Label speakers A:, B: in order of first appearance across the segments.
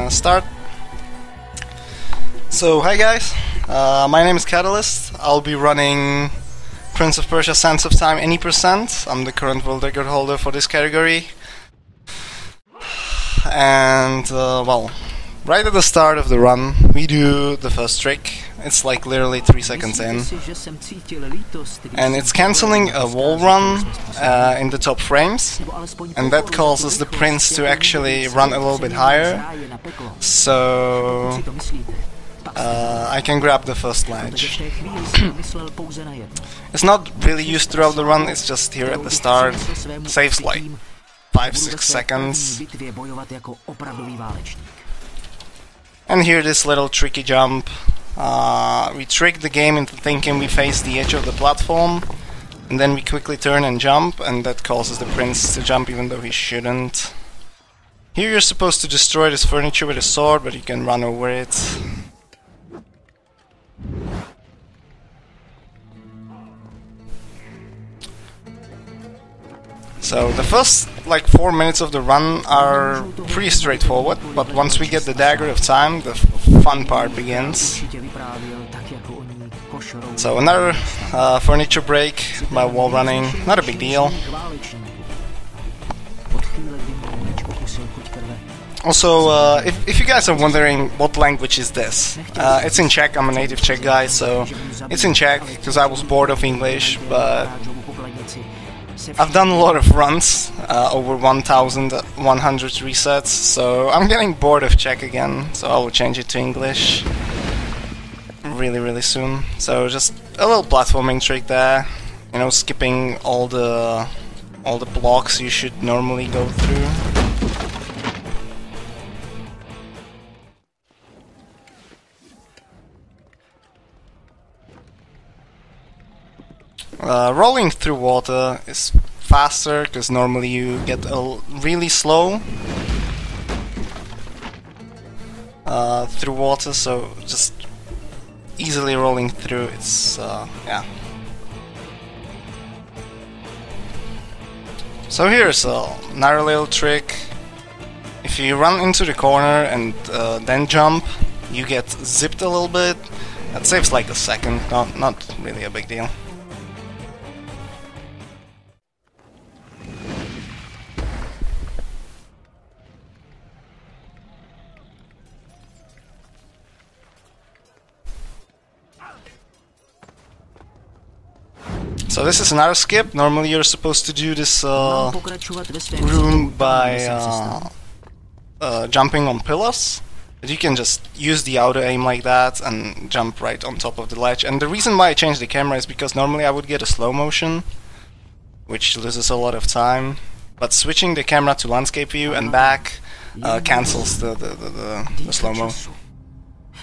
A: gonna start. So, hi guys, my name is Catalystz. I'll be running Prince of Persia Sands of Time any %. I'm the current world record holder for this category. And, well, right at the start of the run, we do the first trick. It's like literally 3 seconds in. And it's cancelling a wall run in the top frames. And that causes the prince to actually run a little bit higher. So I can grab the first ledge. It's not really used throughout the run, it's just here at the start. Saves like 5-6 seconds. And here this little tricky jump. We trick the game into thinking we face the edge of the platform, and then we quickly turn and jump, and that causes the prince to jump even though he shouldn't. Here you're supposed to destroy this furniture with a sword, but you can run over it. So the first like 4 minutes of the run are pretty straightforward, but once we get the dagger of time, the fun part begins. So another furniture break by wall running, not a big deal. Also, if you guys are wondering what language is this, it's in Czech. I'm a native Czech guy, so it's in Czech because I was bored of English, but I've done a lot of runs, over 1,100 resets, so I'm getting bored of Czech again, so I will change it to English really soon. So just a little platforming trick there, you know, skipping all the blocks you should normally go through. Rolling through water is faster, because normally you get really slow through water, so just easily rolling through, it's, yeah. So here's another little trick. If you run into the corner and then jump, you get zipped a little bit. That saves like a second, not really a big deal. So this is another skip. Normally you're supposed to do this room by jumping on pillars, but you can just use the auto aim like that and jump right on top of the ledge. And the reason why I changed the camera is because normally I would get a slow motion, which loses a lot of time, but switching the camera to landscape view and back cancels the slow-mo.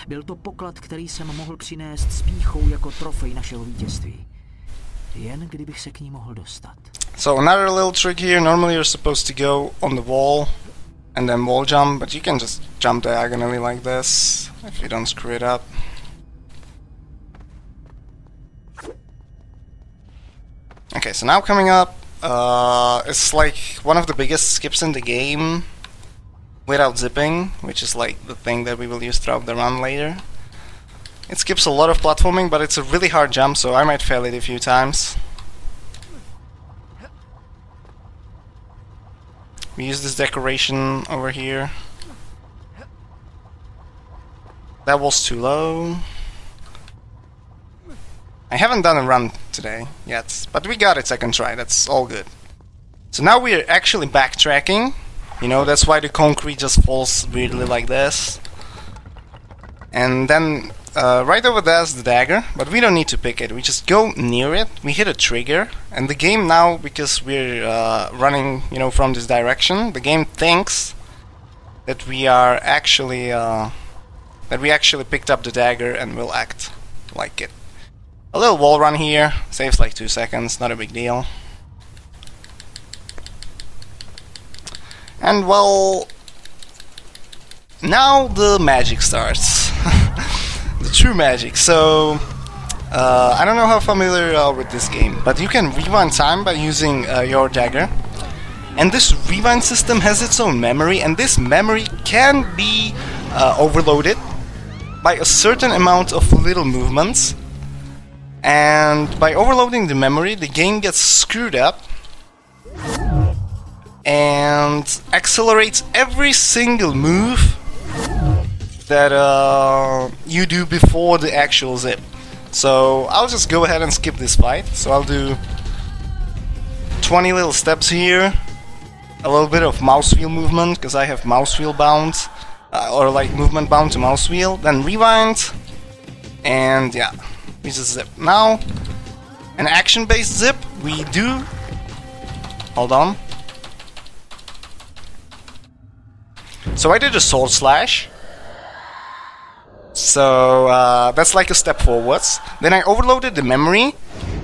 B: Byl to poklad, který jsem mohl přinést s pýchou jako trofej našeho vítězství. Jen kdybych se k ní mohl dostat.
A: So another little trick here. Normally you're supposed to go on the wall and then wall jump, but you can just jump diagonally like this if you don't screw it up. Okay, so now coming up, it's like one of the biggest skips in the game without zipping, which is like the thing that we will use throughout the run later. It skips a lot of platforming, but it's a really hard jump, so I might fail it a few times. We use this decoration over here. That was too low. I haven't done a run today yet, but we got it second try, that's all good. So now we're actually backtracking. You know, that's why the concrete just falls weirdly like this. And then right over there is the dagger, but we don't need to pick it. We just go near it, we hit a trigger, and the game now, because we're running, you know, from this direction, the game thinks that we are actually picked up the dagger and will act like it. A little wall run here, saves like 2 seconds, not a big deal. And well, now the magic starts. The true magic. So I don't know how familiar you are with this game, but you can rewind time by using your dagger. And this rewind system has its own memory, and this memory can be overloaded by a certain amount of little movements, and by overloading the memory the game gets screwed up and accelerates every single move that you do before the actual zip. So I'll just go ahead and skip this fight. So I'll do 20 little steps here, a little bit of mouse wheel movement because I have mouse wheel bound, or like movement bound to mouse wheel, then rewind, and yeah, we just zip. Now, an action based zip, we do, hold on. So I did a sword slash, so that's like a step forwards. Then I overloaded the memory,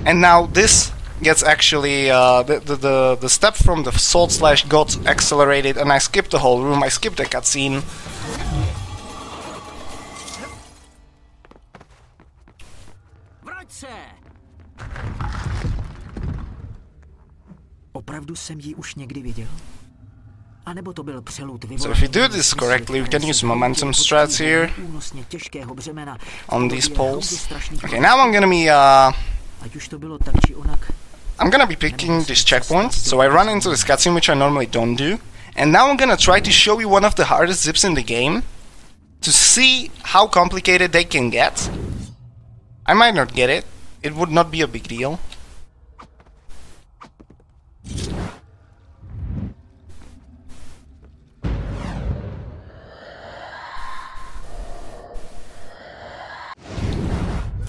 A: and now this gets actually, the step from the sword slash got accelerated, and I skipped the whole room, I skipped the cutscene.
B: Opravdu jsem ji už někdy viděl? A nebo to byl přelud vyvolaný?
A: So if you do this correctly, we can use momentum strats here on these poles. Okay, now I'm gonna be picking this checkpoint, so I run into this cutscene, which I normally don't do. And now I'm gonna try to show you one of the hardest zips in the game, to see how complicated they can get. I might not get it, it would not be a big deal.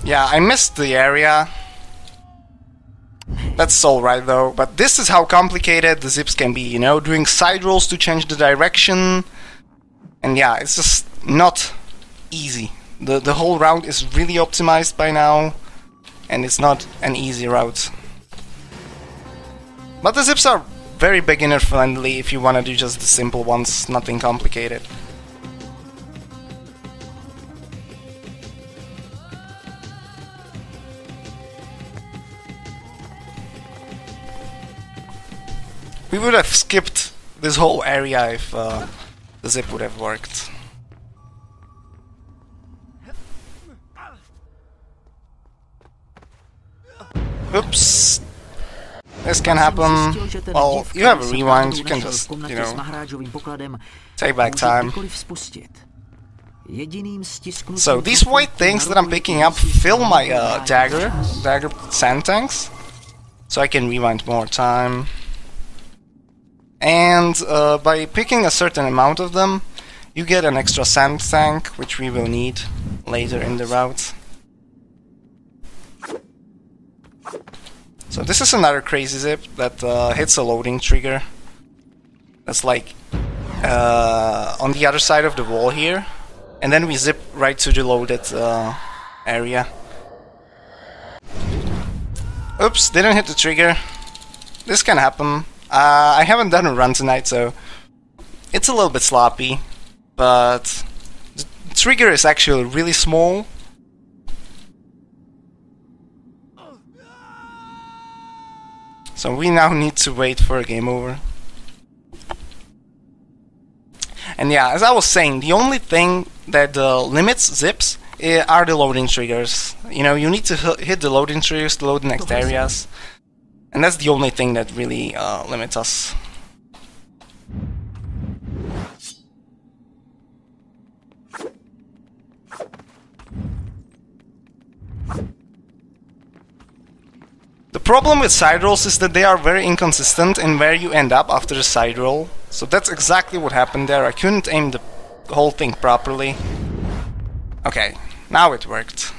A: Yeah, I missed the area. That's alright though, but this is how complicated the zips can be, you know, doing side rolls to change the direction. And yeah, it's just not easy. The whole route is really optimized by now, and it's not an easy route. But the zips are very beginner friendly if you want to do just the simple ones, nothing complicated. We would have skipped this whole area if the zip would have worked. Oops. This can happen. Well, you have a rewind, you can just, you know, take back time. So these white things that I'm picking up fill my dagger sand tanks, so I can rewind more time. And by picking a certain amount of them, you get an extra sand tank, which we will need later in the route. So this is another crazy zip that hits a loading trigger. That's like on the other side of the wall here. And then we zip right to the loaded area. Oops, didn't hit the trigger. This can happen. I haven't done a run tonight, so it's a little bit sloppy, but the trigger is actually really small. So we now need to wait for a game over. And yeah, as I was saying, the only thing that limits zips are the loading triggers. You know, you need to hit the loading triggers to load the next areas. And that's the only thing that really limits us. The problem with side rolls is that they are very inconsistent in where you end up after the side roll. So that's exactly what happened there. I couldn't aim the whole thing properly. Okay, now it worked.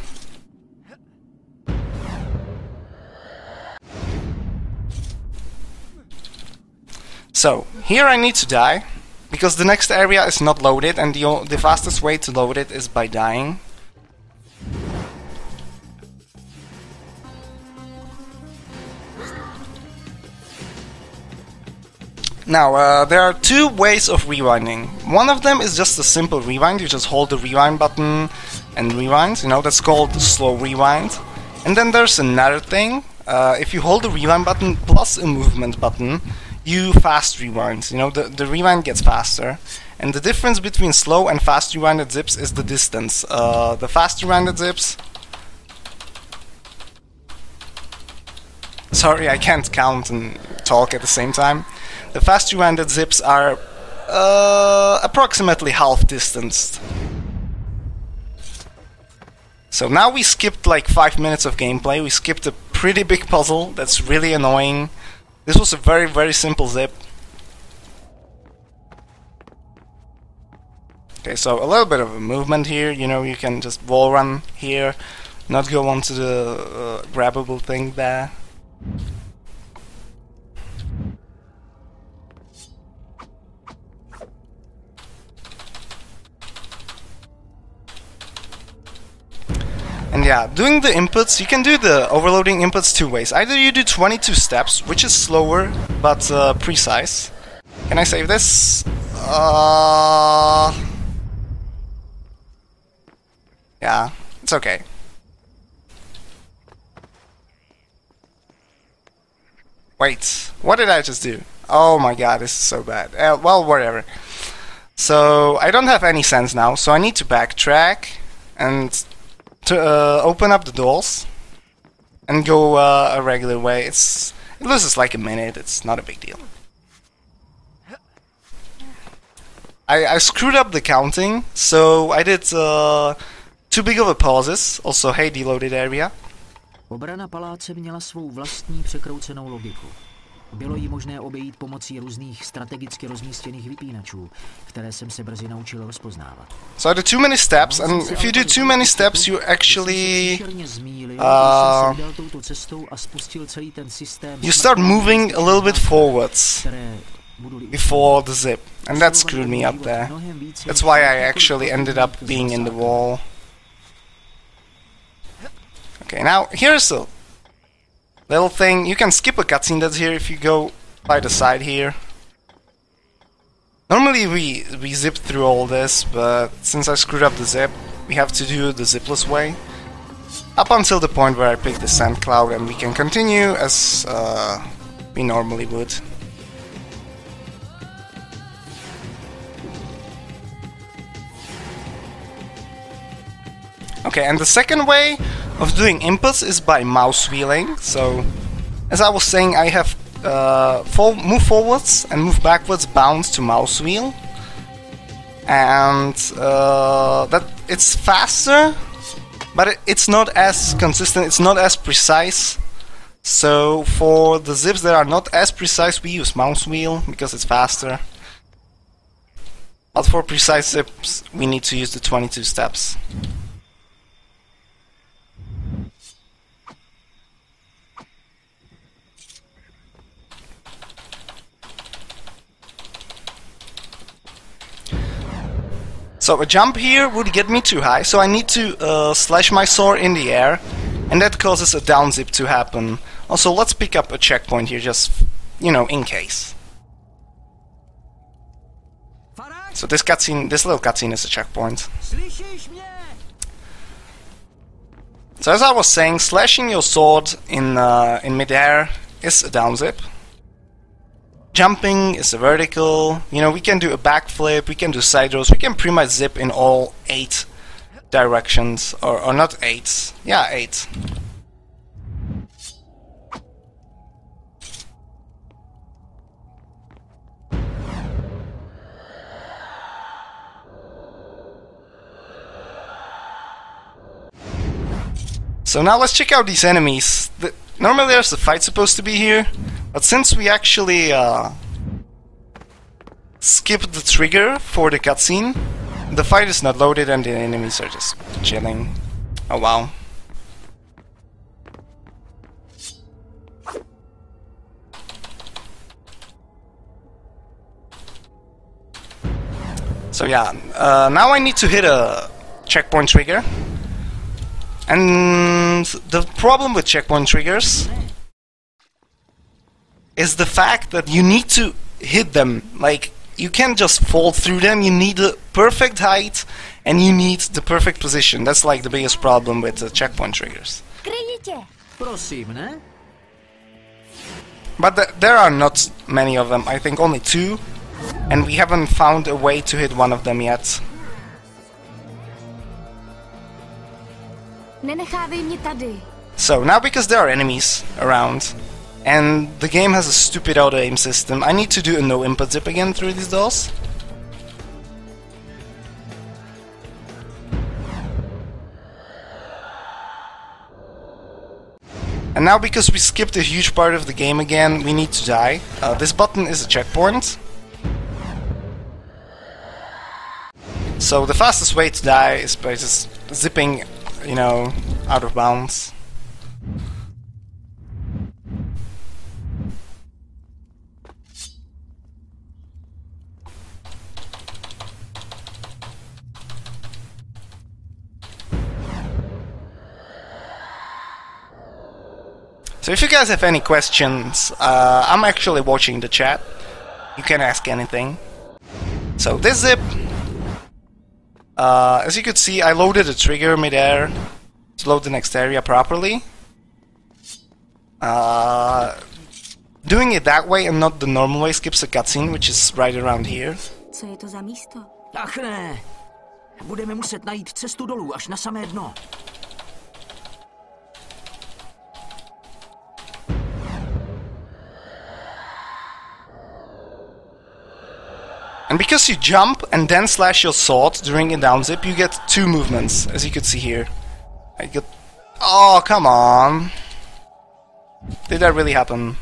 A: So, here I need to die, because the next area is not loaded, and the fastest way to load it is by dying. Now, there are two ways of rewinding. One of them is just a simple rewind, you just hold the rewind button and rewind, you know, that's called the slow rewind. And then there's another thing, if you hold the rewind button plus a movement button, you fast rewinds. You know, the rewind gets faster. And the difference between slow and fast rewinded zips is the distance. The fast rewinded zips... Sorry, I can't count and talk at the same time. The fast rewinded zips are approximately half distanced. So now we skipped like 5 minutes of gameplay. We skipped a pretty big puzzle that's really annoying. This was a very, very simple zip. Okay, so a little bit of a movement here. You know, you can just wall run here, not go onto the grabbable thing there. And yeah, doing the inputs, you can do the overloading inputs 2 ways. Either you do 22 steps, which is slower but precise. Can I save this? Yeah, it's okay. Wait, what did I just do? Oh my god, this is so bad. Well, whatever. So, I don't have any sense now, so I need to backtrack and to open up the doors and go a regular way. It loses like a minute, it's not a big deal. I screwed up the counting, so I did too big of a pauses. Also, hey, deloaded area.
B: Obrana paláce měla svou vlastní překroucenou logiku. Bylo jí možné obejít pomocí různých strategicky rozmístěných vypínačů, které jsem se brzy naučil rozpoznávat.
A: So there are too many steps, and if you do too many steps, you actually you start moving a little bit forwards before the zip, and that screwed me up there. That's why I actually ended up being in the wall. Okay, now here's the little thing. You can skip a cutscene that's here if you go by the side here. Normally we zip through all this, but since I screwed up the zip, we have to do the zipless way. Up until the point where I pick the sand cloud, and we can continue as we normally would. Okay, and the second way of doing inputs is by mouse wheeling. So, as I was saying, I have move forwards and move backwards bound to mouse wheel, and that it's faster, but it's not as consistent. It's not as precise. So for the zips that are not as precise, we use mouse wheel because it's faster. But for precise zips, we need to use the 22 steps. So a jump here would get me too high, so I need to slash my sword in the air, and that causes a down zip to happen. Also, let's pick up a checkpoint here, just, you know, in case. So this little cutscene is a checkpoint. So as I was saying, slashing your sword in midair is a down zip. Jumping is a vertical. You know, we can do a backflip, we can do side rolls, we can pretty much zip in all 8 directions, or not 8. Yeah, 8. So now let's check out these enemies. Normally there's a fight supposed to be here, but since we actually skipped the trigger for the cutscene, the fight is not loaded and the enemies are just chilling. Oh wow. So yeah, now I need to hit a checkpoint trigger. And the problem with checkpoint triggers is the fact that you need to hit them. Like, you can't just fall through them, you need the perfect height and you need the perfect position. That's like the biggest problem with the checkpoint triggers. But there are not many of them, I think only 2. And we haven't found a way to hit one of them yet.
C: Nenechávej mě tady.
A: So, now because there are enemies around, and the game has a stupid auto-aim system, I need to do a no-input zip again through these doors. And now because we skipped a huge part of the game again, we need to die. This button is a checkpoint. So the fastest way to die is by just zipping, you know, out of bounds. So if you guys have any questions, I'm actually watching the chat. You can ask anything. So this zip, as you could see, I loaded the trigger mid-air to load the next area properly. Doing it that way and not the normal way skips a cutscene, which is right around here.
C: Co je to za místo?
B: Ach ne. Budeme muset najít cestu dolů až na samé dno.
A: And because you jump and then slash your sword during a down zip, you get 2 movements, as you could see here. I get... Oh, come on! Did that really happen?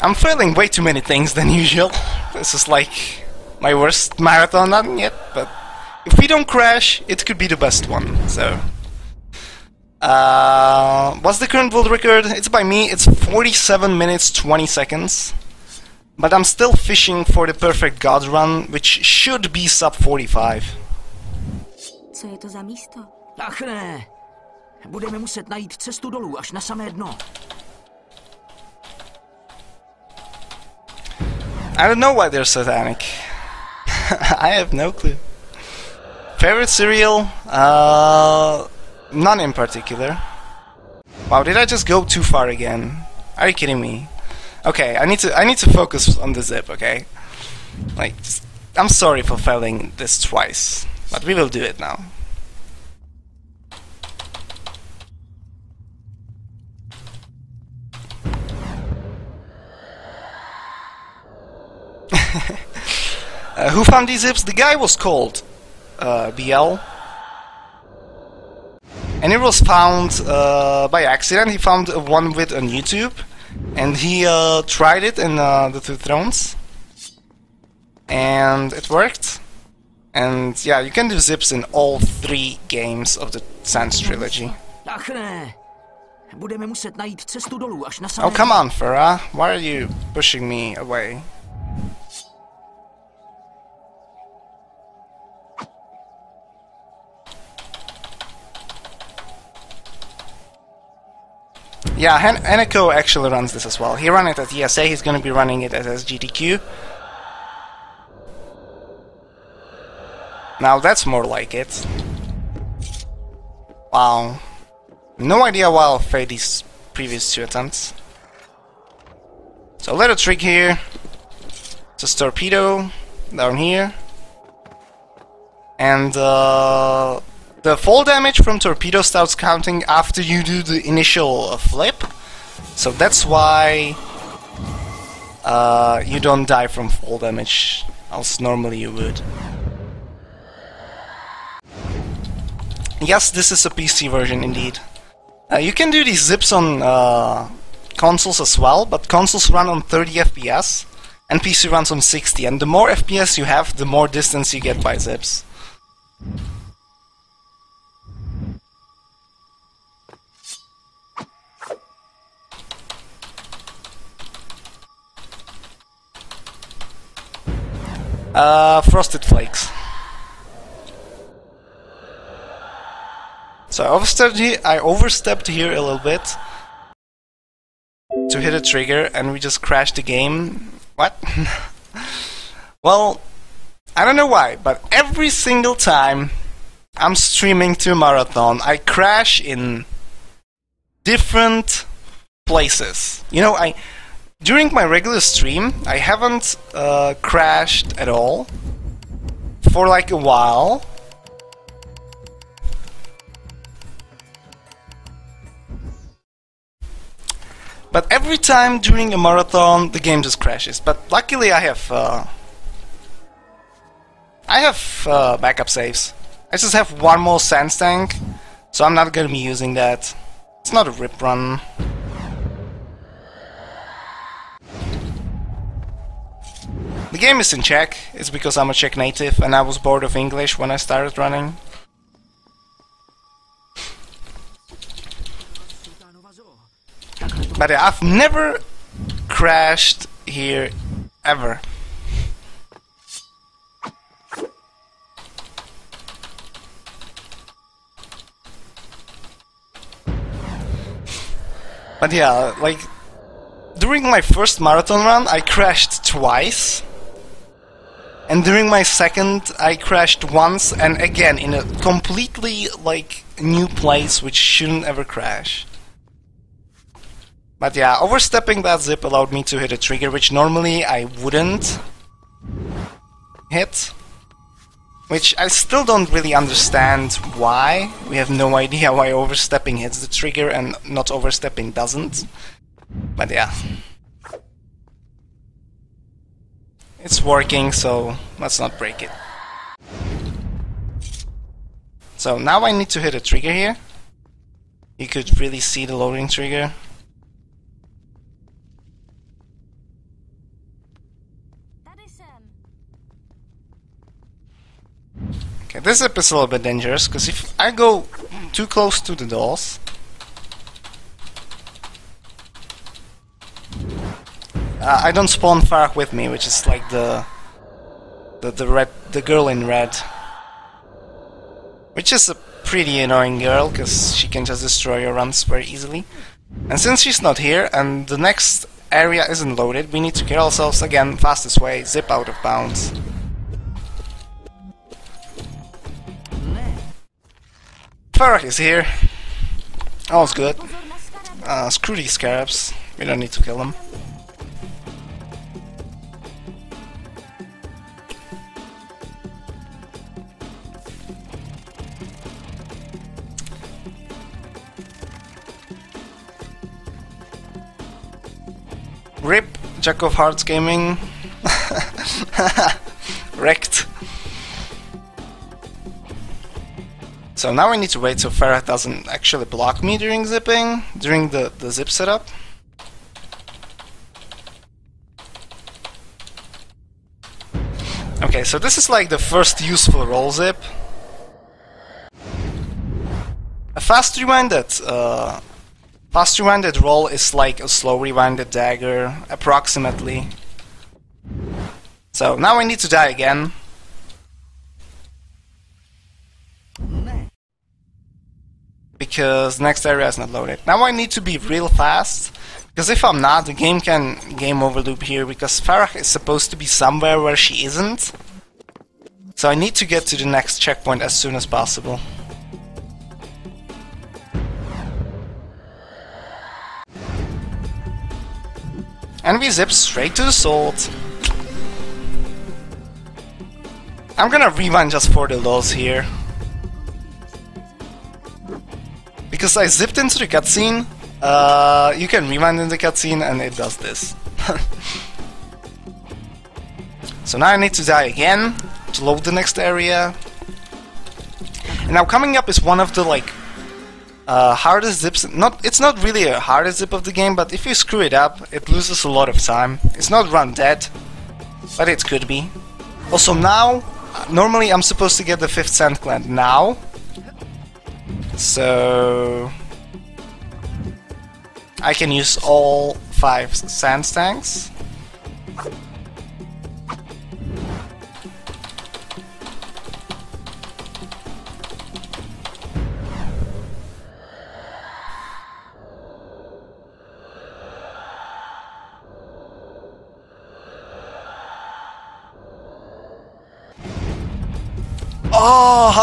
A: I'm failing way too many things than usual. This is like my worst marathon run yet, but if we don't crash, it could be the best one, so... what's the current world record? It's by me, it's 47 minutes 20 seconds. But I'm still fishing for the perfect god run, which should be sub 45.
C: Co je to za místo?
B: Ach ne. Budeme muset najít cestu dolů až na samé dno.
A: I don't know why they're satanic. I have no clue. Favorite cereal? None in particular. Wow, did I just go too far again? Are you kidding me? Okay, I need to focus on the zip, okay? Like, I'm sorry for failing this twice, but we will do it now. Who found these zips? The guy was called BL. And it was found by accident. He found one vid on YouTube. And he tried it in the Two Thrones. And it worked. And yeah, you can do zips in all 3 games of the Sans trilogy. Oh, come on, Farah. Why are you pushing me away? Yeah, Hanako actually runs this as well. He ran it at ESA, he's gonna be running it at SGDQ. Now that's more like it. Wow. No idea why I'll fail these previous 2 attempts. So little trick here. Just torpedo down here. And the fall damage from torpedo starts counting after you do the initial flip, so that's why you don't die from fall damage, else normally you would. Yes, this is a PC version indeed. You can do these zips on consoles as well, but consoles run on 30 FPS and PC runs on 60, and the more FPS you have, the more distance you get by zips. Frosted Flakes. So I overstepped here a little bit. to hit a trigger and we just crashed the game. What? Well, I don't know why, but every single time I'm streaming to a marathon, I crash in different places. You know, during my regular stream, I haven't crashed at all for like a while. But every time during a marathon, the game just crashes. But luckily, I have backup saves. I just have one more sands tank, so I'm not gonna be using that. It's not a rip run. The game is in Czech. It's because I'm a Czech native and I was bored of English when I started running. But yeah, I've never crashed here ever. But yeah, like during my first marathon run I crashed twice. And during my second I crashed once and again in a completely like new place which shouldn't ever crash. But yeah, overstepping that zip allowed me to hit a trigger which normally I wouldn't hit. Which I still don't really understand why. We have no idea why overstepping hits the trigger and not overstepping doesn't. But yeah. It's working, so let's not break it. So now I need to hit a trigger here. You could really see the loading trigger. Okay, this zip is a little bit dangerous, because if I go too close to the dolls, I don't spawn Farah with me, which is like the girl in red, which is a pretty annoying girl, because she can just destroy your runs very easily. And since she's not here, and the next area isn't loaded, we need to get ourselves, again, fastest way, zip out of bounds. Farah is here. All's good. Screw these scarabs. We don't need to kill them. RIP, Jack of Hearts Gaming. Wrecked. So now I need to wait so Farah doesn't actually block me during zipping, during the zip setup. Okay, so this is like the first useful roll zip. A fast rewinded roll is like a slow rewinded dagger, approximately. So now I need to die again. Because next area is not loaded. Now I need to be real fast, because if I'm not, the game can game over loop here, because Farah is supposed to be somewhere where she isn't. So I need to get to the next checkpoint as soon as possible. And we zip straight to the sword. I'm gonna rewind just for the lows here. Because I zipped into the cutscene, you can rewind in the cutscene and it does this. So now I need to die again to load the next area. And now coming up is one of the like hardest zips. It's not really a hardest zip of the game, but if you screw it up, it loses a lot of time. It's not run dead, but it could be. Also now, normally I'm supposed to get the 5th sand gland now. So I can use all 5 sand tanks.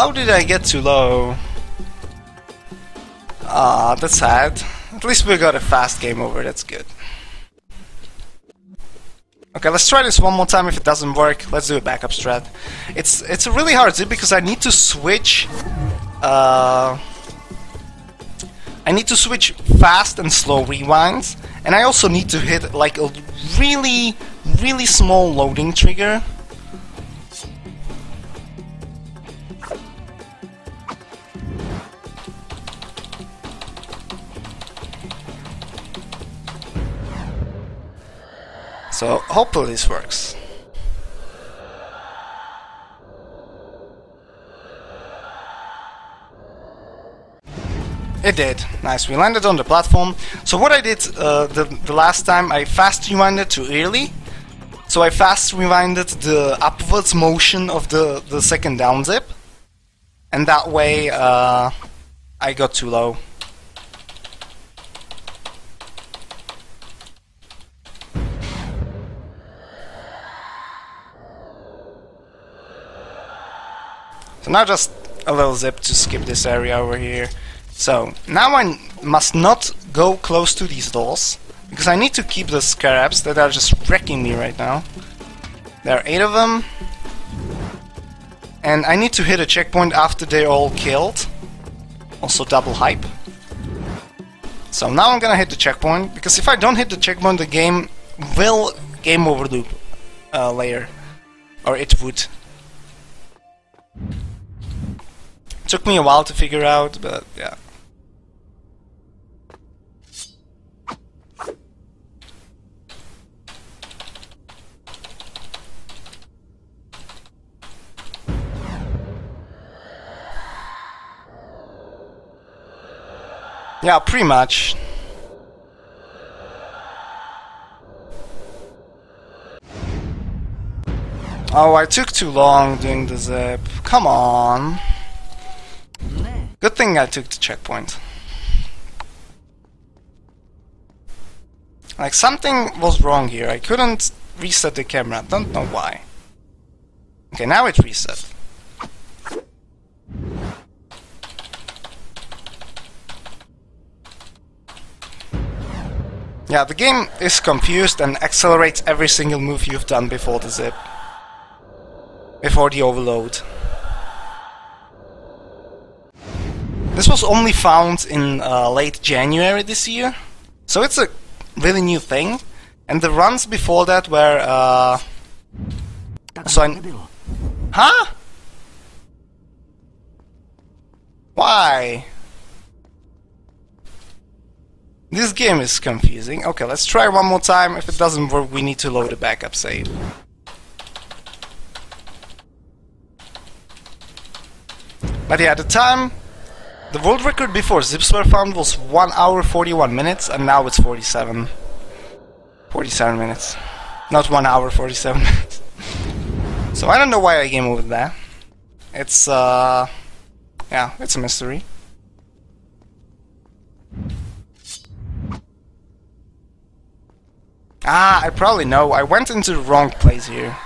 A: how did I get too low? Ah, that's sad. At least we got a fast game over, that's good. Okay, let's try this one more time. If it doesn't work, let's do a backup strat. It's a really hard zip because I need to switch fast and slow rewinds, and I also need to hit like a really small loading trigger. So hopefully this works. It did. Nice, we landed on the platform. So what I did the last time, I fast rewinded too early. So I fast rewinded the upwards motion of the second down zip. And that way I got too low. So now just a little zip to skip this area over here. So now I must not go close to these doors, because I need to keep the scarabs that are just wrecking me right now. There are 8 of them. And I need to hit a checkpoint after they're all killed. Also double hype. So now I'm gonna hit the checkpoint, because if I don't hit the checkpoint, the game will game over loop later. Or it would. Took me a while to figure out, but yeah. Yeah, pretty much. Oh, I took too long doing the zip. Come on. Good thing I took the checkpoint. Like, something was wrong here. I couldn't reset the camera. Don't know why. Okay, now it's reset. Yeah, the game is confused and accelerates every single move you've done before the zip. Before the overload. This was only found in late January this year, so it's a really new thing. And the runs before that were huh? Why? This game is confusing. Okay, let's try one more time. If it doesn't work, we need to load a backup save. But yeah, at the time, the world record before zips were found was 1 hour 41 minutes, and now it's 47 minutes. Not 1 hour 47 minutes. So I don't know why I game over that. It's yeah, it's a mystery. Ah, I probably know. I went into the wrong place here.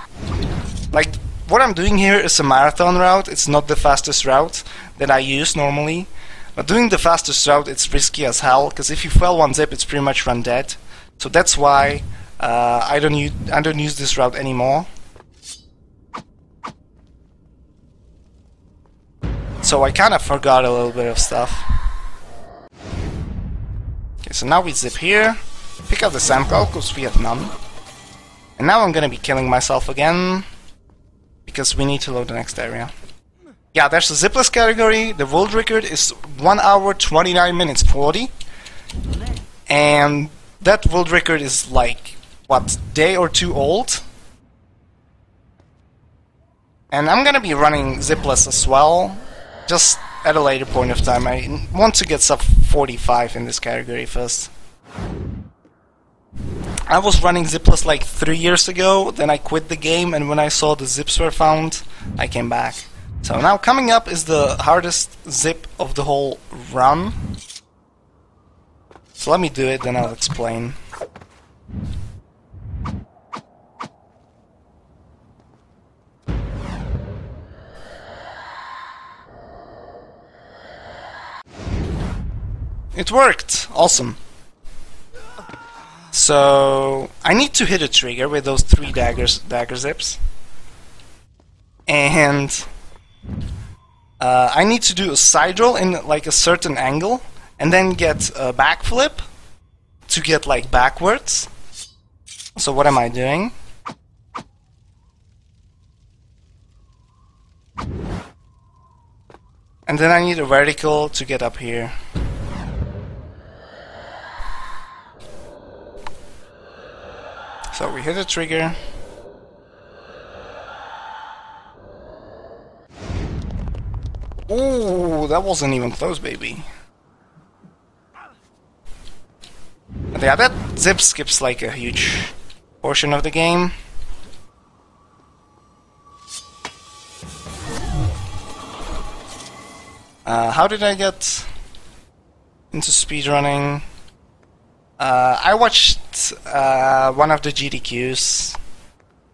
A: Like, what I'm doing here is a marathon route. It's not the fastest route that I use normally. But doing the fastest route, it's risky as hell, because if you fail one zip, it's pretty much run dead. So that's why I don't use this route anymore. So I kind of forgot a little bit of stuff. Okay, so now we zip here. Pick up the sample, because we have none. And now I'm gonna be killing myself again, because we need to load the next area. Yeah, there's the zipless category. The world record is 1 hour 29 minutes 40. And that world record is like, what, day or two old? And I'm gonna be running zipless as well, just at a later point of time. I want to get sub 45 in this category first. I was running zipless like 3 years ago, then I quit the game, and when I saw the zips were found, I came back. So now coming up is the hardest zip of the whole run. So let me do it, then I'll explain. it worked! Awesome. So I need to hit a trigger with those 3 dagger zips. And I need to do a side roll in like a certain angle, and then get a backflip to get like backwards. So what am I doing? And then I need a vertical to get up here. So we hit a trigger. Ooh, that wasn't even close, baby. And yeah, that zip skips like a huge portion of the game. How did I get into speedrunning? I watched one of the GDQs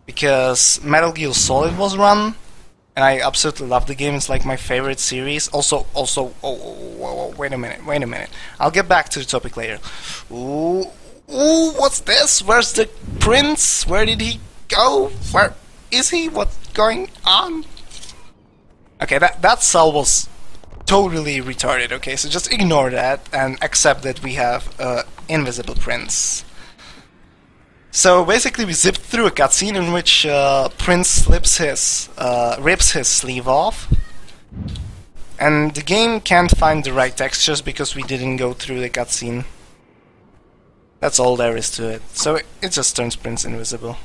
A: because Metal Gear Solid was run, and I absolutely love the game. It's like my favorite series. Also, wait a minute. I'll get back to the topic later. Ooh, what's this? Where's the prince? Where did he go? Where is he? What's going on? Okay, that cell was totally retarded. Okay, so just ignore that and accept that we have invisible prince. So basically we zipped through a cutscene in which Prince rips his sleeve off, and the game can't find the right textures because we didn't go through the cutscene. That's all there is to it. So it just turns Prince invisible.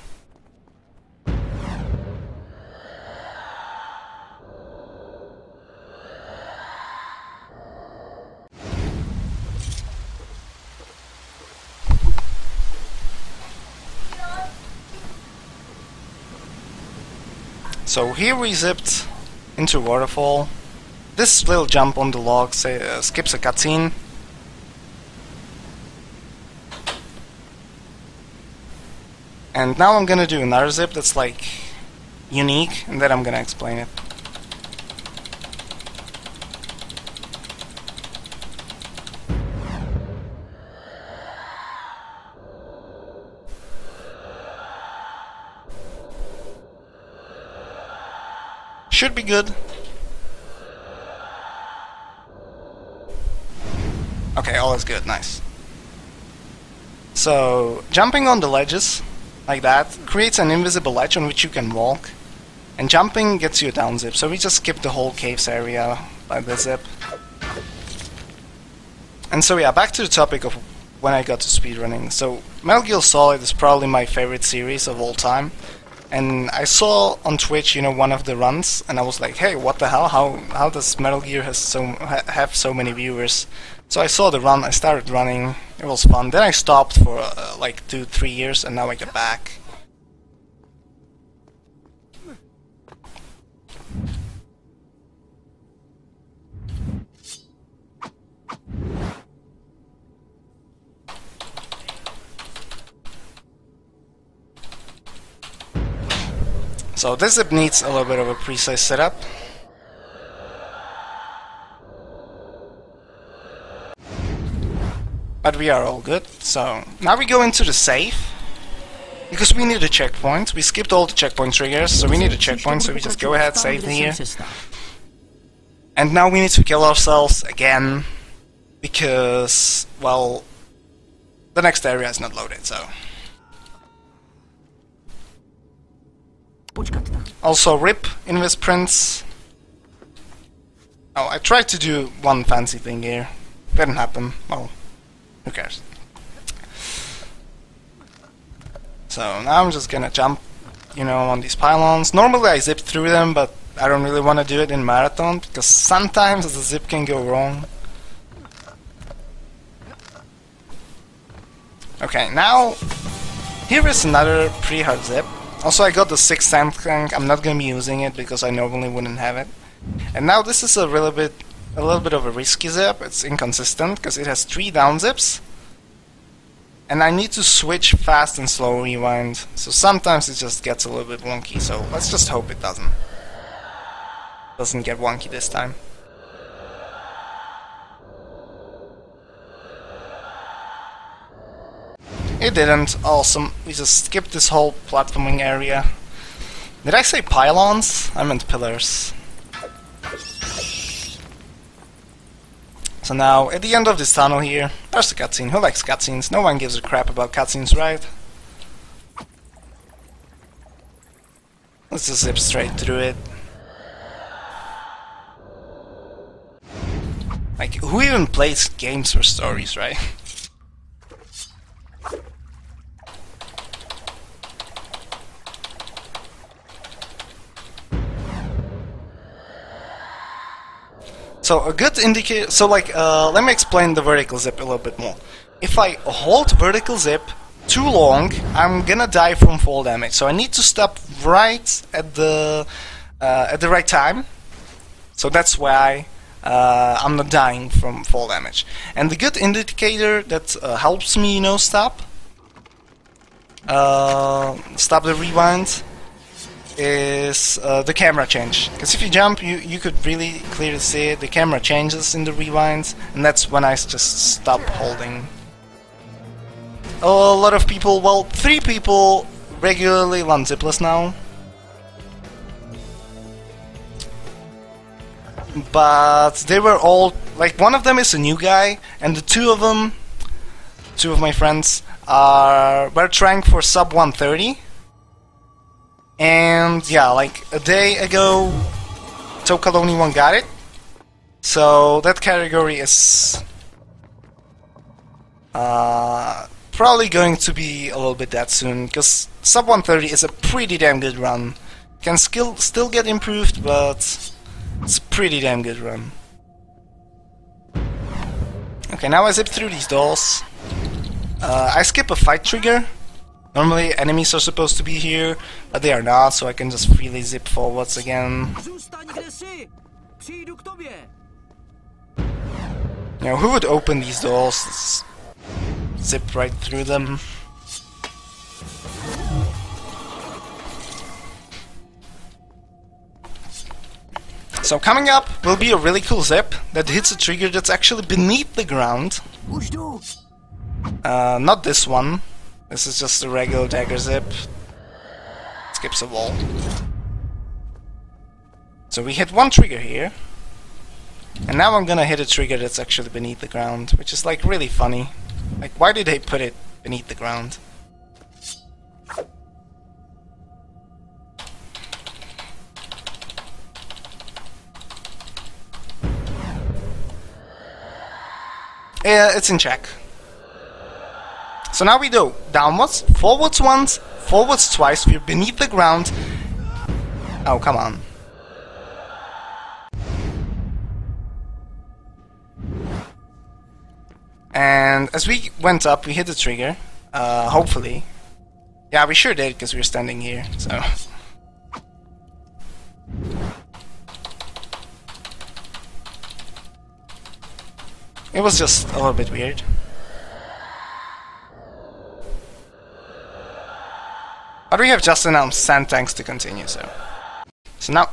A: So here we zipped into waterfall. This little jump on the log skips a cutscene. And now I'm gonna do another zip that's like unique, and then I'm gonna explain it. Should be good. Okay, all is good, nice. So, jumping on the ledges, like that, creates an invisible ledge on which you can walk, and jumping gets you a down zip, so we just skipped the whole caves area by the zip. And so yeah, back to the topic of when I got to speedrunning. So, Metal Gear Solid is probably my favorite series of all time. And I saw on Twitch, you know, one of the runs, and I was like, hey, what the hell? How does Metal Gear have so many viewers? So I saw the run, I started running, it was fun. Then I stopped for like 2-3 years, and now I get back. So this zip needs a little bit of a precise setup. But we are all good. So now we go into the safe, because we need a checkpoint. We skipped all the checkpoint triggers, so we need a checkpoint, so we just go ahead, save here. And now we need to kill ourselves again, because, well, the next area is not loaded, so... Also, rip Invis Prince. Oh, I tried to do one fancy thing here. Didn't happen. Well, who cares? So now I'm just gonna jump, you know, on these pylons. Normally I zip through them, but I don't really want to do it in marathon, because sometimes the zip can go wrong. Okay, now here is another pretty hard zip. Also, I got the 6th tank. I'm not gonna be using it because I normally wouldn't have it. And now this is a little bit of a risky zip. It's inconsistent because it has 3 down zips, and I need to switch fast and slow rewind. So sometimes it just gets a little bit wonky. So let's just hope it doesn't get wonky this time. It didn't. Awesome. We just skipped this whole platforming area. Did I say pylons? I meant pillars. So now, at the end of this tunnel here, there's the cutscene. Who likes cutscenes? No one gives a crap about cutscenes, right? Let's just zip straight through it. Like, who even plays games for stories, right? So a good indicator, so like, let me explain the vertical zip a little bit more. If I hold vertical zip too long, I'm gonna die from fall damage. So I need to stop right at the right time. So that's why I'm not dying from fall damage. And the good indicator that helps me, you know, stop the rewind is the camera change. Because if you jump, you could really clearly see it. The camera changes in the rewinds, and that's when I just stop holding. A lot of people, well, 3 people regularly run zipless now. But they were all, like, one of them is a new guy, and the 2 of them, 2 of my friends, were trying for sub 130. And yeah, like a day ago, Tokaloni one got it. So that category is probably going to be a little bit dead soon, because sub 130 is a pretty damn good run. Can still get improved, but it's a pretty damn good run. Okay, now I zip through these doors. I skip a fight trigger. Normally enemies are supposed to be here, but they are not, so I can just freely zip forwards again. Now, who would open these doors? Let's zip right through them. So coming up will be a really cool zip that hits a trigger that's actually beneath the ground. Not this one. This is just a regular dagger zip. Skips a wall. So we hit one trigger here. And now I'm gonna hit a trigger that's actually beneath the ground, which is like really funny. Like, why did they put it beneath the ground? Yeah, it's in check. So now we do downwards, forwards once, forwards twice, we're beneath the ground. Oh, come on. And as we went up, we hit the trigger, hopefully. Yeah, we sure did, because we were standing here, so... It was just a little bit weird. But we have just enough sand tanks to continue, so... So now...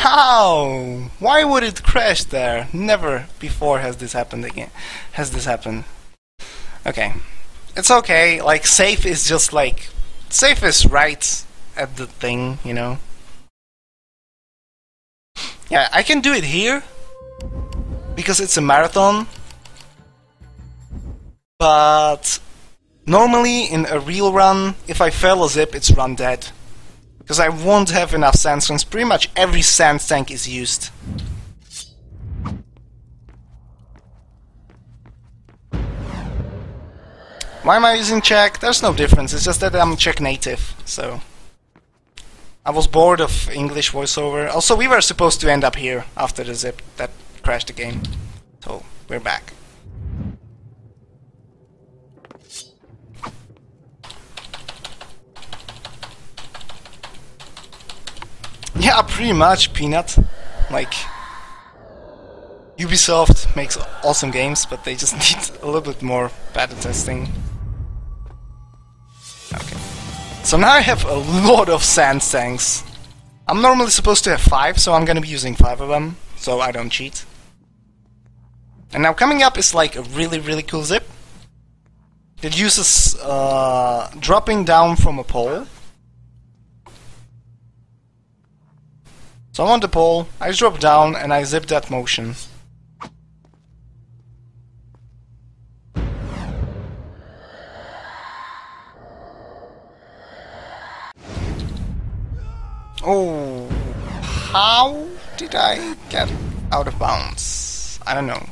A: How? Why would it crash there? Never before has this happened again. Has this happened? Okay. It's okay, like, safe is just like... Safe is right at the thing, you know? Yeah, I can do it here, because it's a marathon, but normally in a real run, if I fail a zip, it's run dead. Because I won't have enough sandstorms. Pretty much every sand tank is used. Why am I using Czech? There's no difference, it's just that I'm Czech native, so... I was bored of English voiceover. Also, we were supposed to end up here after the zip that crashed the game. So, we're back. Yeah, pretty much, Peanut. Like, Ubisoft makes awesome games, but they just need a little bit more beta testing. Okay. So now I have a lot of sand tanks. I'm normally supposed to have 5, so I'm gonna be using 5 of them, so I don't cheat. And now coming up is like a really, really cool zip. that uses dropping down from a pole. So I'm on the pole, I drop down and I zip that motion. Oh, how did I get out of bounds? I don't know.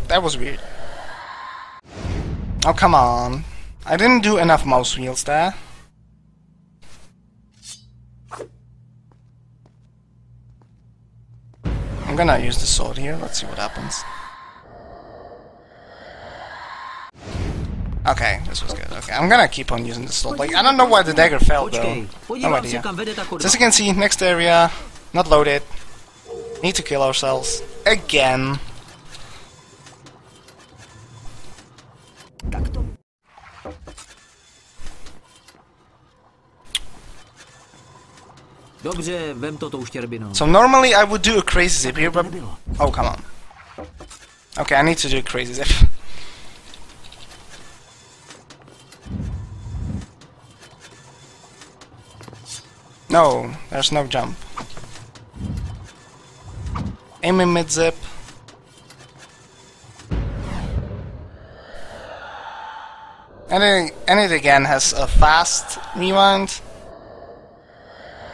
A: That was weird. Oh, come on. I didn't do enough mouse wheels there. I'm gonna use the sword here, let's see what happens. Okay, this was good. Okay, I'm gonna keep on using the sword. Like, I don't know why the dagger fell though. No idea. So as you can see, next area, not loaded. Need to kill ourselves. Again.
B: Dobře, vem to tou štěrbinou.
A: So normally I would do a crazy zip here, but... Oh, come on. Okay, I need to do a crazy zip. No, there's no jump. Aim in mid-zip. And it again has a fast rewind,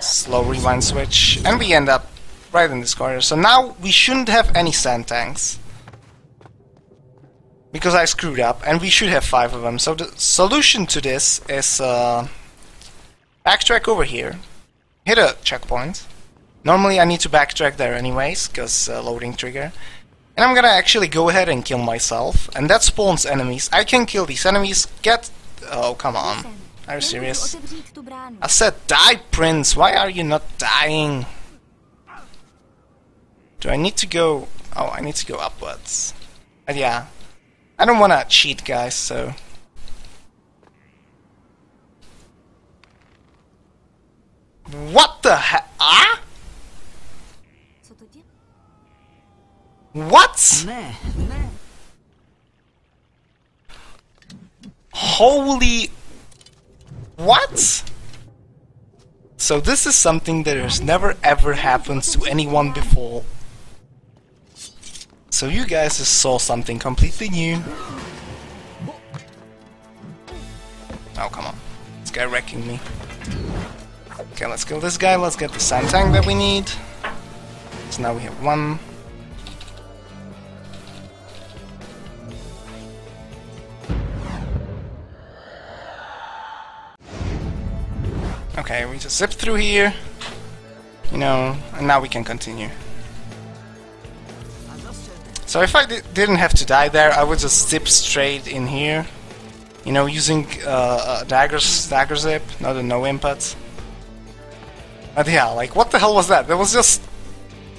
A: slow rewind switch, and we end up right in this corner. So now we shouldn't have any sand tanks, because I screwed up, and we should have 5 of them. So the solution to this is backtrack over here, hit a checkpoint. Normally I need to backtrack there anyways, because loading trigger. And I'm gonna actually go ahead and kill myself, and that spawns enemies. I can kill these enemies, get... Oh, come on. Are you serious? I said die, Prince! Why are you not dying? Do I need to go... Oh, I need to go upwards. But yeah. I don't wanna cheat, guys, so... What the heck? Ah? What? Holy... What? So this is something that has never ever happened to anyone before. So you guys just saw something completely new. Oh, come on. This guy wrecking me. Okay, let's kill this guy, let's get the sand tank that we need. So now we have 1. Okay, we just zip through here, you know, and now we can continue. So if I didn't have to die there, I would just zip straight in here, you know, using dagger zip, not a no input. But yeah, like, what the hell was that? That was just,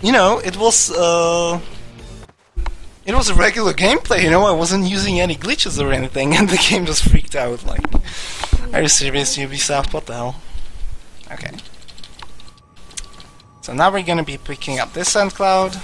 A: you know, it was a regular gameplay, you know, I wasn't using any glitches or anything, and the game just freaked out, like, are you serious, Ubisoft? What the hell? Okay. So now we're gonna be picking up this sand cloud.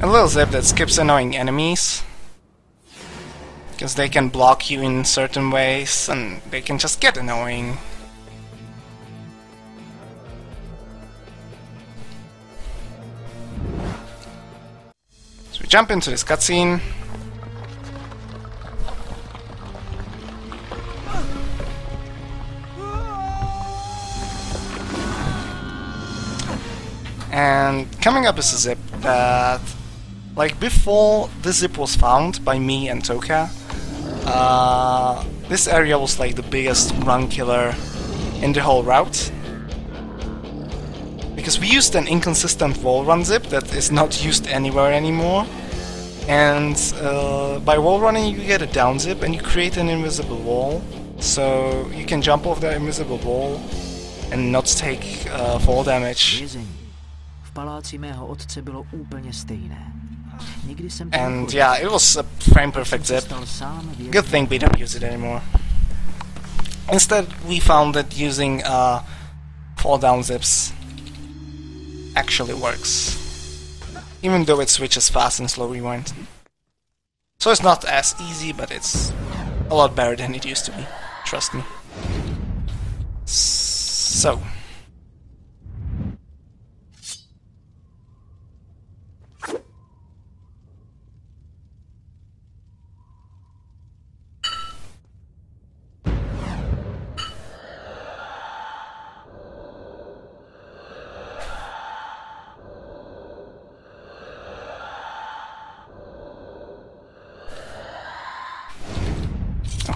A: A little zip that skips annoying enemies, because they can block you in certain ways and they can just get annoying. So we jump into this cutscene. And coming up is a zip that, like, before this zip was found by me and Toka, this area was like the biggest run killer in the whole route. Because we used an inconsistent wall run zip that is not used anywhere anymore. And by wall running you get a down zip and you create an invisible wall. so you can jump off the invisible wall and not take fall damage.
B: Vězení. V paláci mého otce bylo úplně stejné. Nikdy jsem
A: And yeah, it was a frame perfect zip. Good thing we don't use it anymore. Instead, we found that using fall down zips actually works, even though it switches fast and slow rewind. So it's not as easy, but it's a lot better than it used to be. Trust me. So.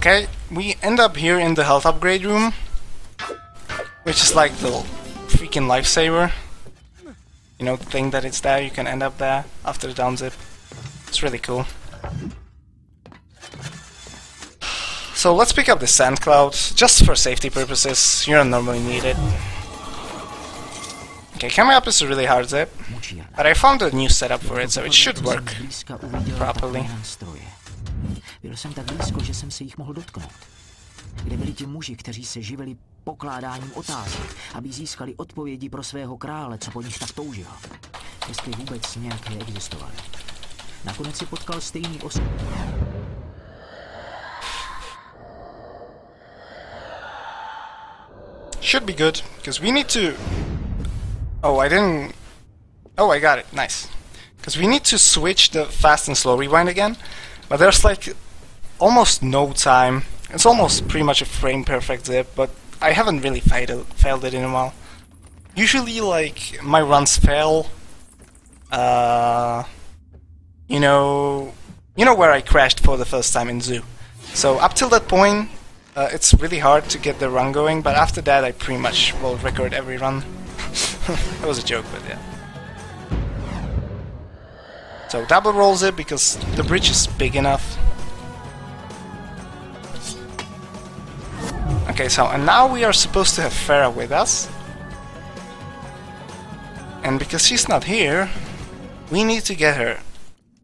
A: Okay, we end up here in the health upgrade room, which is like the freaking lifesaver. You know, the thing that it's there, you can end up there after the down zip. It's really cool. So let's pick up the sand cloud, just for safety purposes. You don't normally need it. Okay, coming up is a really hard zip, but I found a new setup for it, so it should work properly.
B: Byl jsem tak blízko, že jsem se jich mohl dotknout. Kde byli ti muži, kteří se živili pokládáním otázek, aby získali odpovědi pro svého krále, co po nich tak toužil. Jestli vůbec nějaké existovaly. Nakonec si potkal stejný osud.
A: Should be good, because we need to... Oh, I didn't... Oh, I got it. Nice. Because we need to switch the fast and slow rewind again, but there's like almost no time. It's almost pretty much a frame perfect zip, but I haven't really failed it in a while. Usually, like, my runs fail. You know where I crashed for the first time in Zoo. So up till that point, it's really hard to get the run going, but after that I pretty much will record every run. That was a joke, but yeah. So double rolls it because the bridge is big enough. Okay, so and now we are supposed to have Farah with us. And because she's not here, we need to get her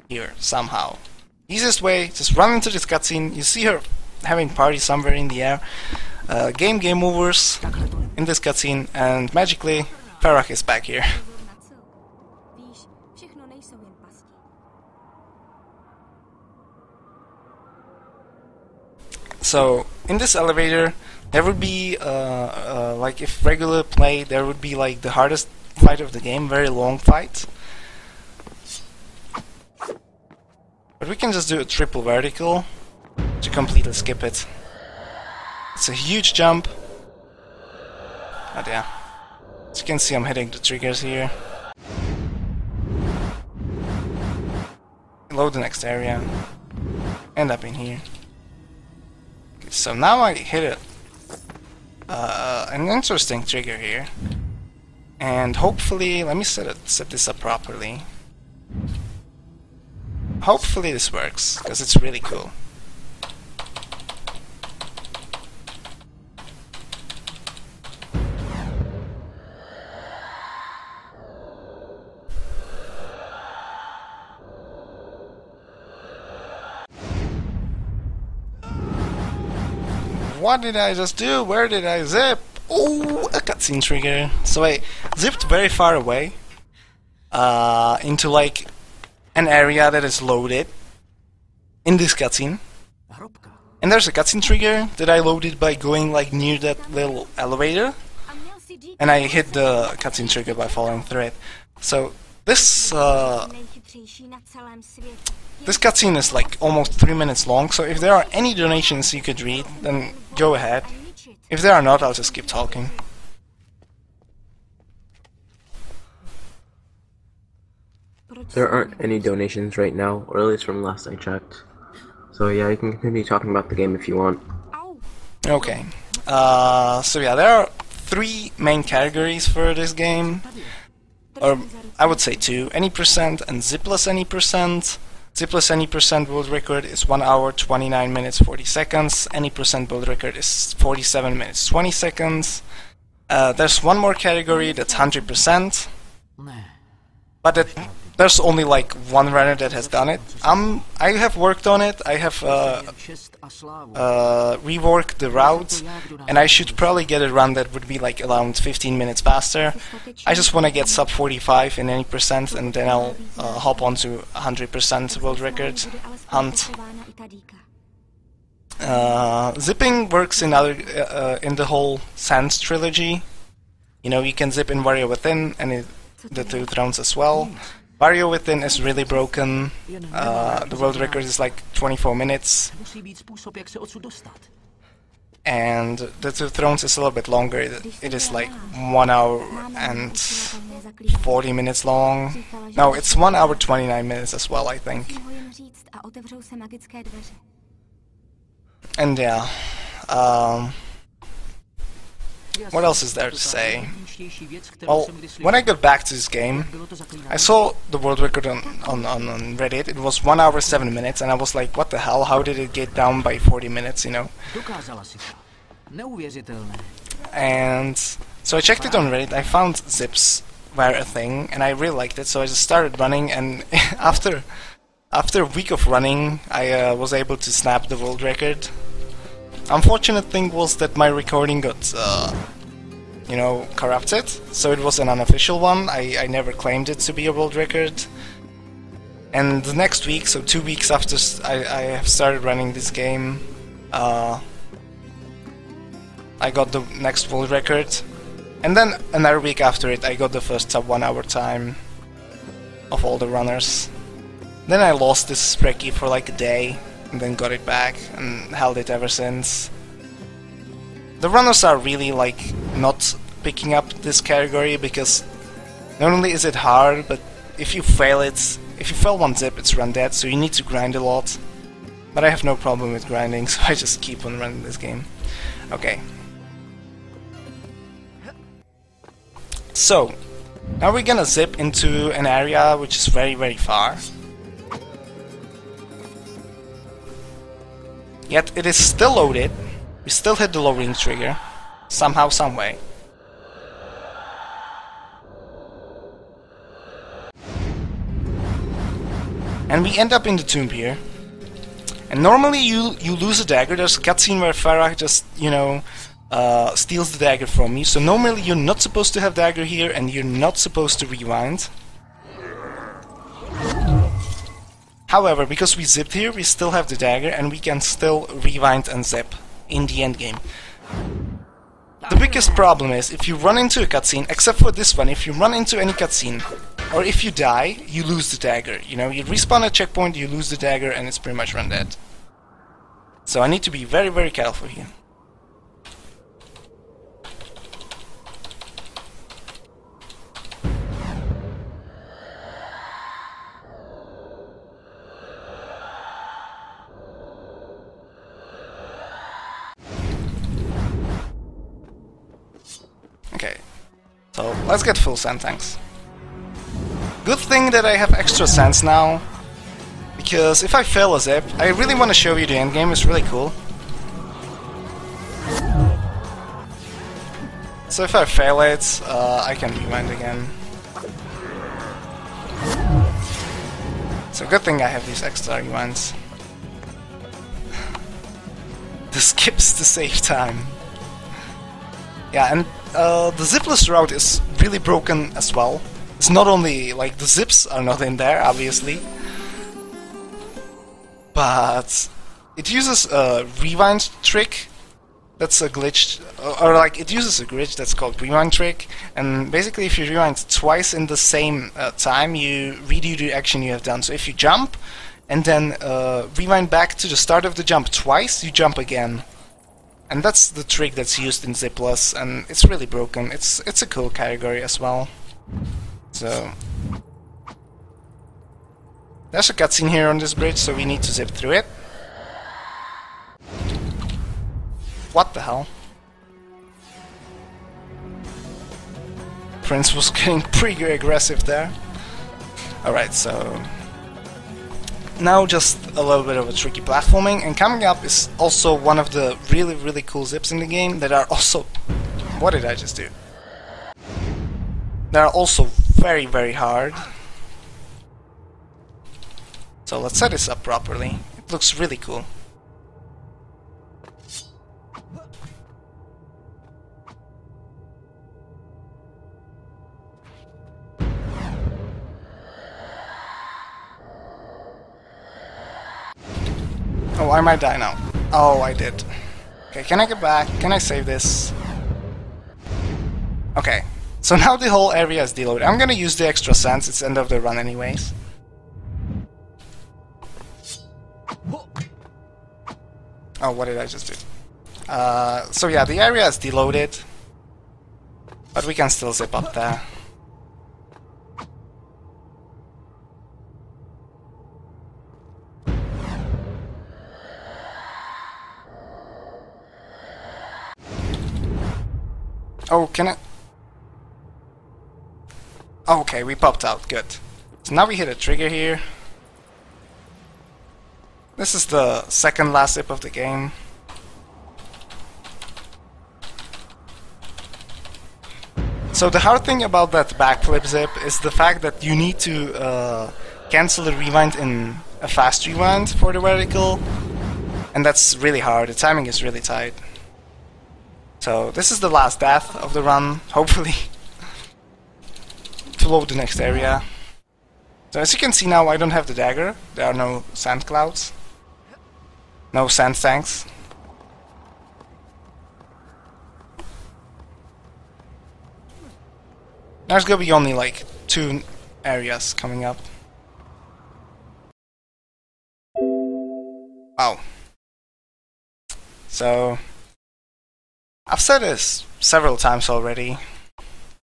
A: here somehow. Easiest way, just run into this cutscene. You see her having party somewhere in the air. Game overs in this cutscene, and magically Farah is back here. So in this elevator, there would be like if regular play, there would be like the hardest fight of the game, very long fight. But we can just do a triple vertical to completely skip it. It's a huge jump. But yeah, as you can see, I'm hitting the triggers here. Load the next area. End up in here. Okay, so now I hit an interesting trigger here. And hopefully, let me set this up properly. Hopefully this works, because it's really cool. What did I just do? Where did I zip? Oh, a cutscene trigger. So I zipped very far away into like an area that is loaded in this cutscene. And there's a cutscene trigger that I loaded by going like near that little elevator. And I hit the cutscene trigger by following through it. So this this cutscene is like almost 3 minutes long, so if there are any donations you could read, then go ahead. If there are not, I'll just keep talking.
D: There aren't any donations right now, or at least from last I checked. So yeah, you can continue talking about the game if you want.
A: Okay. So yeah, there are 3 main categories for this game. Or I would say 2. Any percent and zipless any percent. Zipless any percent world record is 1 hour 29 minutes 40 seconds. Any percent world record is 47 minutes 20 seconds. There's one more category that's 100%, but there's only like one runner that has done it. I have worked on it. I have reworked the route, and I should probably get a run that would be like around 15 minutes faster. I just want to get sub 45 in any percent, and then I'll hop on to 100% world record hunt. Zipping works in the whole Sands trilogy. You know, you can zip in Warrior Within and the Two Thrones as well. Warrior Within is really broken. The world record is like 24 minutes. And the Two Thrones is a little bit longer. It is like 1 hour and 40 minutes long. No, it's 1 hour 29 minutes as well, I think. And yeah, what else is there to say? Well, when I got back to this game, I saw the world record on Reddit. It was 1 hour 7 minutes, and I was like, what the hell? How did it get down by 40 minutes, you know? And so I checked it on Reddit. I found zips were a thing, and I really liked it, so I just started running, and after a week of running, I was able to snap the world record. Unfortunate thing was that my recording got, you know, corrupted, so it was an unofficial one. I never claimed it to be a world record. And the next week, so 2 weeks after I have started running this game, I got the next world record. And then another week after it, I got the first sub 1 hour time of all the runners. Then I lost this Sprekky for like a day, and then got it back, and held it ever since. The runners are really like not picking up this category, because not only is it hard, but if you fail one zip, it's run dead, so you need to grind a lot. But I have no problem with grinding, so I just keep on running this game. Okay. So, now we're gonna zip into an area which is very, very far. Yet it is still loaded. We still hit the lowering trigger. Somehow, someway. And we end up in the tomb here. And normally you lose a dagger. There's a cutscene where Farah just, you know, steals the dagger from you. So normally you're not supposed to have dagger here, and you're not supposed to rewind. However, because we zipped here, we still have the dagger, and we can still rewind and zip in the endgame. The biggest problem is, if you run into a cutscene, except for this one, if you run into any cutscene, or if you die, you lose the dagger. You know, you respawn at checkpoint, you lose the dagger, and it's pretty much run dead. So I need to be very, very careful here. Okay, so let's get full sand tanks. Good thing that I have extra sands now, because if I fail a zip, I really want to show you the endgame. It's really cool. So if I fail it, I can rewind again. So good thing I have these extra rewinds. The skips to save time. Yeah, and the zipless route is really broken as well. It's not only like the zips are not in there, obviously, but it uses a rewind trick. That's a glitch, or like it uses a glitch that's called rewind trick. And basically, if you rewind twice in the same time, you redo the action you have done. So if you jump and then rewind back to the start of the jump twice, you jump again. And that's the trick that's used in zipless, and it's really broken. It's a cool category as well. So there's a cutscene here on this bridge, so we need to zip through it. What the hell? Prince was getting pretty aggressive there. Alright, so Now just a little bit of a tricky platforming, and coming up is also one of the really cool zips in the game that are also... What did I just do? They are also very hard. So let's set this up properly. It looks really cool. Oh, I might die now. Oh, I did. Okay, can I get back? Can I save this? Okay, so now the whole area is deloaded. I'm gonna use the extra sands, it's end of the run anyways. Oh, what did I just do? So yeah, the area is deloaded, but we can still zip up there. Oh, can I... Oh, okay, we popped out, good. So now we hit a trigger here. This is the second last zip of the game. So the hard thing about that backflip zip is the fact that you need to cancel the rewind in a fast rewind for the vertical, and that's really hard. The timing is really tight. So this is the last death of the run, hopefully, to load the next area. So as you can see now, I don't have the dagger. There are no sand clouds. No sand tanks. There's gonna be only like 2 areas coming up. Wow. So I've said this several times already,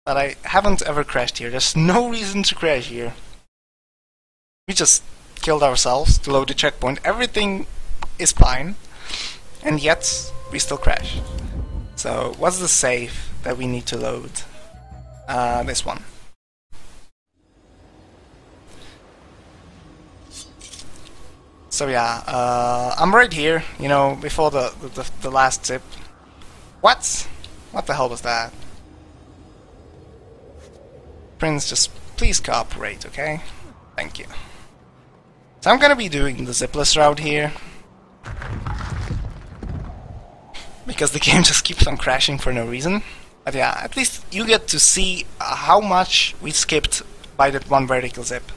A: but I haven't ever crashed here. There's no reason to crash here. We just killed ourselves to load the checkpoint. Everything is fine, and yet we still crash. So what's the save that we need to load? This one. So yeah, I'm right here, you know, before the last zip. What? What the hell was that? Prince, just please cooperate, okay? Thank you. So I'm gonna be doing the zipless route here, because the game just keeps on crashing for no reason. But yeah, at least you get to see how much we skipped by that one vertical zip.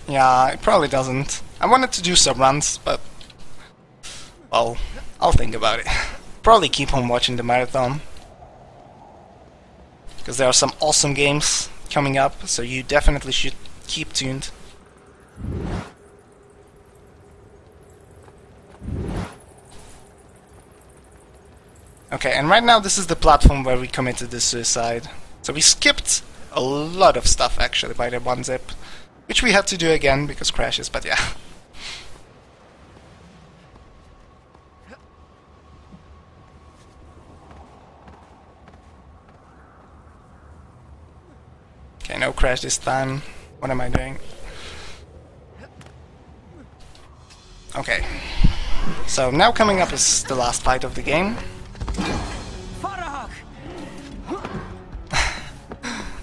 A: Yeah, it probably doesn't. I wanted to do some runs, but... well, I'll think about it. Probably keep on watching the marathon, because there are some awesome games coming up, so you definitely should keep tuned. Okay, and right now this is the platform where we committed the suicide. So we skipped a lot of stuff actually by the one zip, which we had to do again because crashes, but yeah. Okay, no crash this time. What am I doing? Okay. So now coming up is the last fight of the game.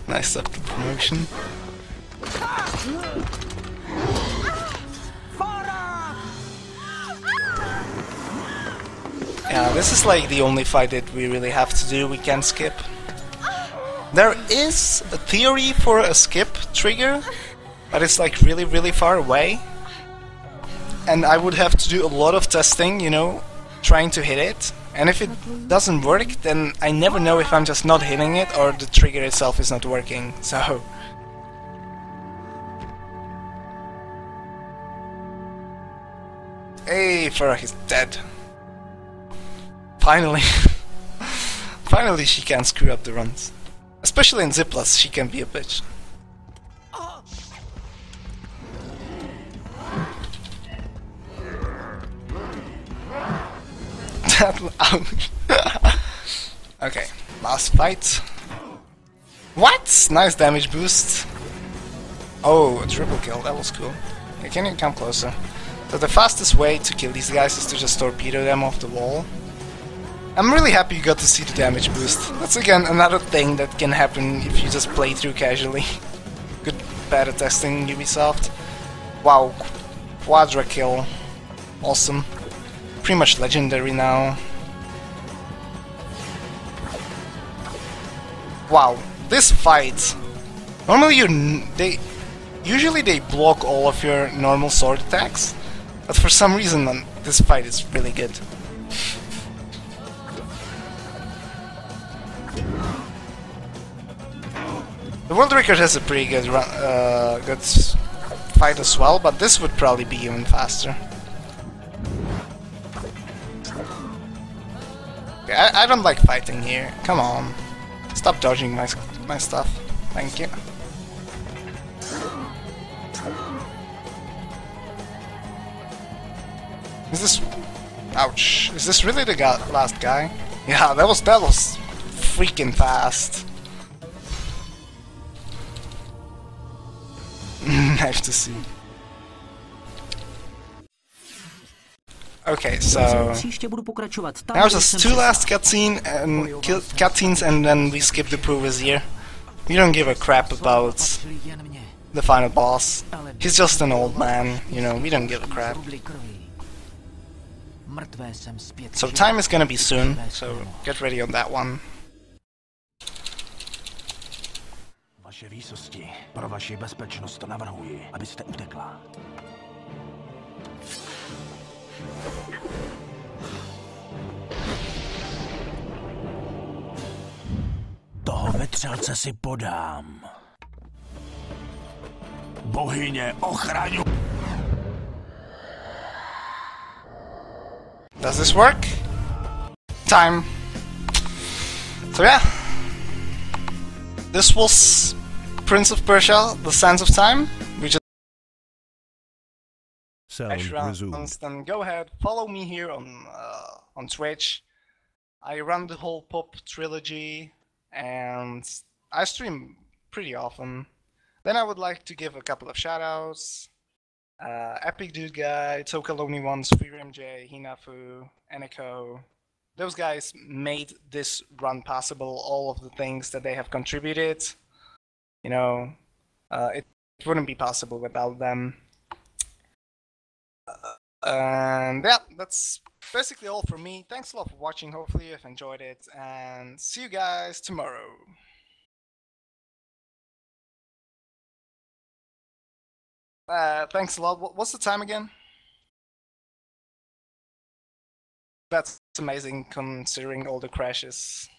A: Nice up the promotion. Yeah, this is like the only fight that we really have to do. We can't skip. There is a theory for a skip trigger, but it's like really far away. And I would have to do a lot of testing, you know, trying to hit it. And if it doesn't work, then I never know if I'm just not hitting it or the trigger itself is not working. So Hey, Farah is dead. Finally. Finally she can't screw up the runs. Especially in Ziplas, she can be a bitch. Ouch. Okay, last fight. What? Nice damage boost. Oh, a triple kill, that was cool. Okay, can you come closer? So the fastest way to kill these guys is to just torpedo them off the wall. I'm really happy you got to see the damage boost. That's again another thing that can happen if you just play through casually. Good beta testing, Ubisoft. Wow, quadra kill. Awesome. Pretty much legendary now. Wow, this fight. Normally usually they block all of your normal sword attacks, but for some reason this fight is really good. The world record has a pretty good good fight as well, but this would probably be even faster. Okay, I don't like fighting here. Come on, stop dodging my stuff. Thank you. Is this? Ouch! Is this really the last guy? Yeah, that was freaking fast. Nice to see. Okay, so now just two last cutscenes and then we skip the previous year. We don't give a crap about the final boss. He's just an old man, you know, we don't give a crap. So time is gonna be soon, so get ready on that one.
E: Vaše výsosti, pro vaši bezpečnost navrhuji, abyste utekla. Toho vetřelce si podám. Bohyně, ochraňuj!
A: Does this work? Time. So yeah. This was Prince of Persia, The Sands of Time. We just then go ahead, follow me here on Twitch. I run the whole Pop trilogy and I stream pretty often. Then I would like to give a couple of shoutouts. Epic Dude Guy, Tokaloni Ones, FreeMJ, Hinafu, Eneko. Those guys made this run possible, all of the things that they have contributed. You know, it wouldn't be possible without them. And yeah, that's basically all from me. Thanks a lot for watching, hopefully you've enjoyed it, and see you guys tomorrow. Thanks a lot. What's the time again? That's amazing considering all the crashes.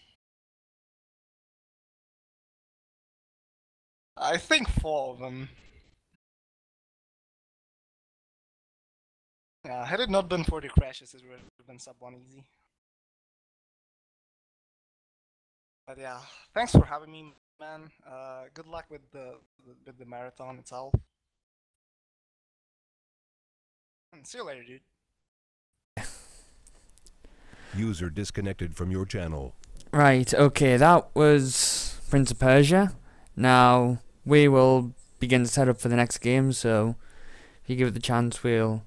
A: I think 4 of them. Yeah, had it not been for the crashes, it would have been sub 1 easy. But yeah, thanks for having me, man. Good luck with the marathon itself. And see you later, dude.
F: User disconnected from your channel.
G: Right, okay, that was Prince of Persia. Now we will begin to set up for the next game, so if you give it the chance, we'll